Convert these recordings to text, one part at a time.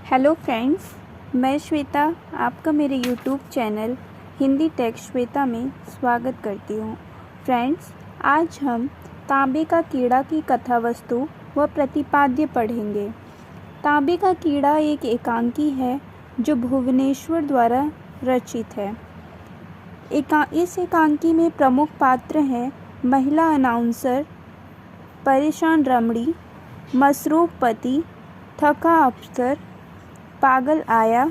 Hello friends, मैं श्वेता आपका मेरे YouTube channel Hindi tech Shweta में स्वागत करती हूँ। फ्रेंड्स, आज हम तांबे का कीड़ा की कथा वस्तु व प्रतिपाद्य पढ़ेंगे। तांबे का कीड़ा एक एकांकी है जो भुवनेश्वर द्वारा रचित है। इस एकांकी में प्रमुख पात्र हैं महिला अनाउंसर, परेशान रमणी, मसरूफ पति, थका अफसर, पागल आया,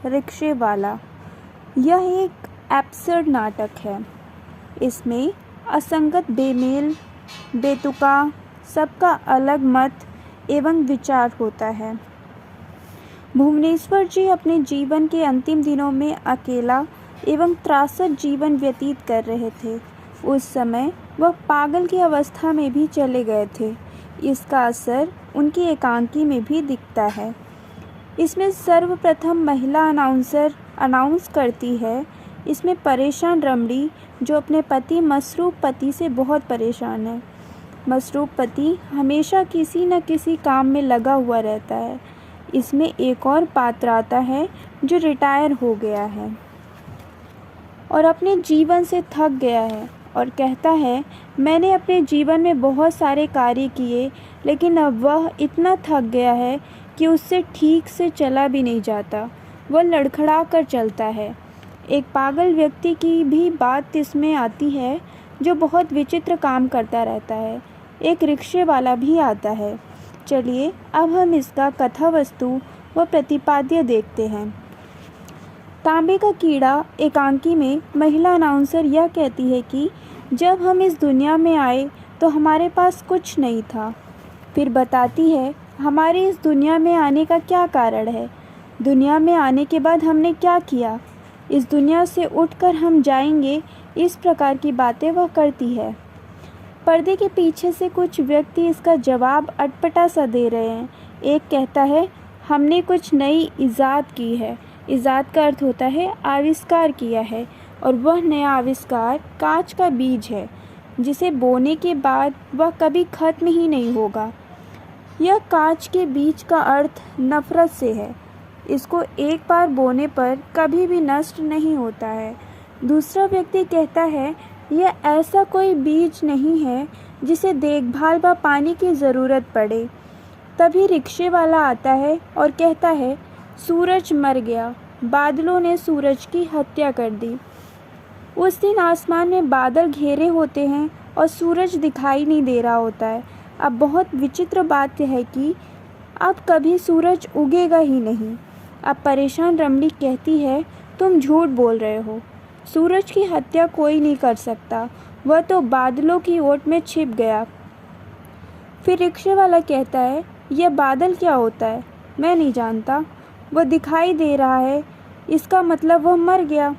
रिक्शे वाला। यह एक एब्सर्ड नाटक है। इसमें असंगत, बेमेल, बेतुका, सबका अलग मत एवं विचार होता है। भुवनेश्वर जी अपने जीवन के अंतिम दिनों में अकेला एवं त्रासद जीवन व्यतीत कर रहे थे। उस समय वह पागल की अवस्था में भी चले गए थे। इसका असर उनकी एकांकी में भी दिखता है। इसमें सर्वप्रथम महिला अनाउंसर अनाउंस करती है। इसमें परेशान रमणी जो अपने पति मसरूफ पति से बहुत परेशान है। मसरूफ पति हमेशा किसी न किसी काम में लगा हुआ रहता है। इसमें एक और पात्र आता है जो रिटायर हो गया है और अपने जीवन से थक गया है और कहता है, मैंने अपने जीवन में बहुत सारे कार्य किए, लेकिन अब वह इतना थक गया है कि उससे ठीक से चला भी नहीं जाता। वह लड़खड़ा कर चलता है। एक पागल व्यक्ति की भी बात इसमें आती है जो बहुत विचित्र काम करता रहता है। एक रिक्शे वाला भी आता है। चलिए अब हम इसका कथा वस्तु व प्रतिपाद्य देखते हैं। तांबे का कीड़ा एकांकी में महिला अनाउंसर यह कहती है कि जब हम इस दुनिया में आए तो हमारे पास कुछ नहीं था। फिर बताती है हमारे इस दुनिया में आने का क्या कारण है, दुनिया में आने के बाद हमने क्या किया, इस दुनिया से उठकर हम जाएंगे। इस प्रकार की बातें वह करती है। पर्दे के पीछे से कुछ व्यक्ति इसका जवाब अटपटा सा दे रहे हैं। एक कहता है, हमने कुछ नई इजाद की है। इजाद का अर्थ होता है आविष्कार किया है, और वह नया आविष्कार कांच का बीज है जिसे बोने के बाद वह कभी खत्म ही नहीं होगा। यह कांच के बीज का अर्थ नफरत से है। इसको एक बार बोने पर कभी भी नष्ट नहीं होता है। दूसरा व्यक्ति कहता है, यह ऐसा कोई बीज नहीं है जिसे देखभाल व पानी की ज़रूरत पड़े। तभी रिक्शे वाला आता है और कहता है, सूरज मर गया, बादलों ने सूरज की हत्या कर दी। उस दिन आसमान में बादल घेरे होते हैं और सूरज दिखाई नहीं दे रहा होता है। अब बहुत विचित्र बात है कि अब कभी सूरज उगेगा ही नहीं। अब परेशान रमणी कहती है, तुम झूठ बोल रहे हो, सूरज की हत्या कोई नहीं कर सकता, वह तो बादलों की ओट में छिप गया। फिर रिक्शे वाला कहता है, यह बादल क्या होता है, मैं नहीं जानता, वह दिखाई दे रहा है, इसका मतलब वह मर गया।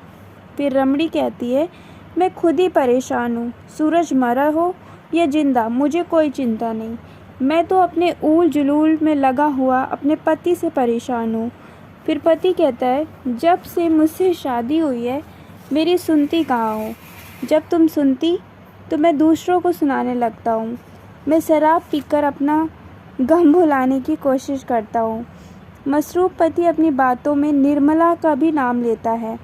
फिर रमणी कहती है, मैं खुद ही परेशान हूँ, सूरज मरा हो या जिंदा मुझे कोई चिंता नहीं, मैं तो अपने ऊल जुलूल में लगा हुआ अपने पति से परेशान हूँ। फिर पति कहता है, जब से मुझसे शादी हुई है मेरी सुनती कहाँ हो, जब तुम सुनती तो मैं दूसरों को सुनाने लगता हूँ। मैं शराब पीकर अपना गम भुलाने की कोशिश करता हूँ। मसरूफ पति अपनी बातों में निर्मला का भी नाम लेता है।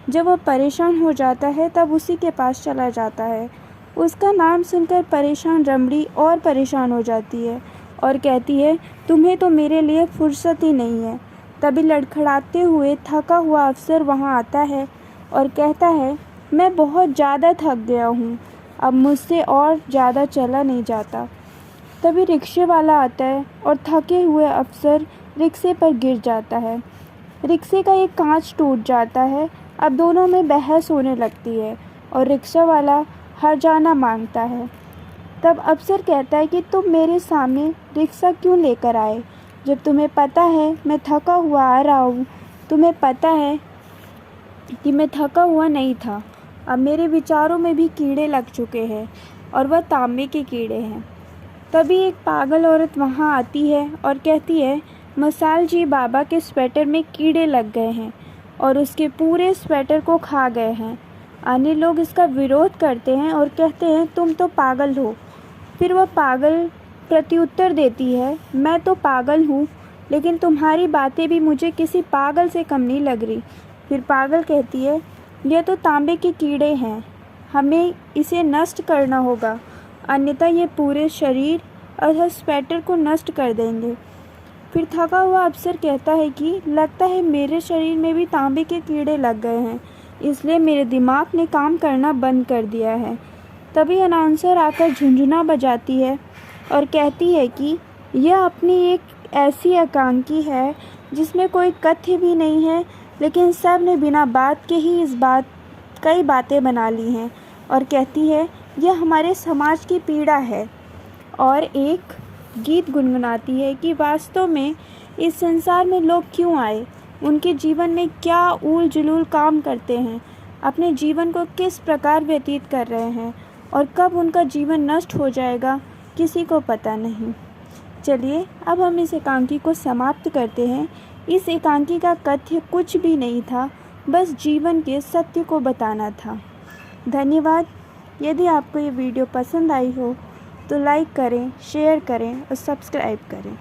जब वह परेशान हो जाता है तब उसी के पास चला जाता है। उसका नाम सुनकर परेशान रमणी और परेशान हो जाती है और कहती है, तुम्हें तो मेरे लिए फुर्सत ही नहीं है। तभी लड़खड़ाते हुए थका हुआ अफसर वहाँ आता है और कहता है, मैं बहुत ज़्यादा थक गया हूँ, अब मुझसे और ज़्यादा चला नहीं जाता। तभी रिक्शे वाला आता है और थके हुए अफसर रिक्शे पर गिर जाता है। रिक्शे का एक कांच टूट जाता है। अब दोनों में बहस होने लगती है और रिक्शा वाला हर्जाना मांगता है। तब अफसर कहता है कि तुम मेरे सामने रिक्शा क्यों लेकर आए, जब तुम्हें पता है मैं थका हुआ आ रहा हूँ। तुम्हें पता है कि मैं थका हुआ नहीं था। अब मेरे विचारों में भी कीड़े लग चुके हैं और वह तांबे के कीड़े हैं। तभी एक पागल औरत वहाँ आती है और कहती है, मसाल जी बाबा के स्वेटर में कीड़े लग गए हैं और उसके पूरे स्वेटर को खा गए हैं। अन्य लोग इसका विरोध करते हैं और कहते हैं, तुम तो पागल हो। फिर वह पागल प्रत्युत्तर देती है, मैं तो पागल हूँ, लेकिन तुम्हारी बातें भी मुझे किसी पागल से कम नहीं लग रही। फिर पागल कहती है, यह तो तांबे के कीड़े हैं, हमें इसे नष्ट करना होगा, अन्यथा ये पूरे शरीर और स्वेटर को नष्ट कर देंगे। फिर थका हुआ अफसर कहता है कि लगता है मेरे शरीर में भी तांबे के कीड़े लग गए हैं, इसलिए मेरे दिमाग ने काम करना बंद कर दिया है। तभी अनाउंसर आकर झुंझुना बजाती है और कहती है कि यह अपनी एक ऐसी एकांकी है जिसमें कोई कथ्य भी नहीं है, लेकिन सब ने बिना बात के ही कई बातें बना ली हैं, और कहती है यह हमारे समाज की पीड़ा है। और एक गीत गुनगुनाती है कि वास्तव में इस संसार में लोग क्यों आए, उनके जीवन में क्या ऊल जुलूल काम करते हैं, अपने जीवन को किस प्रकार व्यतीत कर रहे हैं, और कब उनका जीवन नष्ट हो जाएगा किसी को पता नहीं। चलिए अब हम इस एकांकी को समाप्त करते हैं। इस एकांकी का कथ्य कुछ भी नहीं था, बस जीवन के सत्य को बताना था। धन्यवाद। यदि आपको ये वीडियो पसंद आई हो तो लाइक करें, शेयर करें और सब्सक्राइब करें।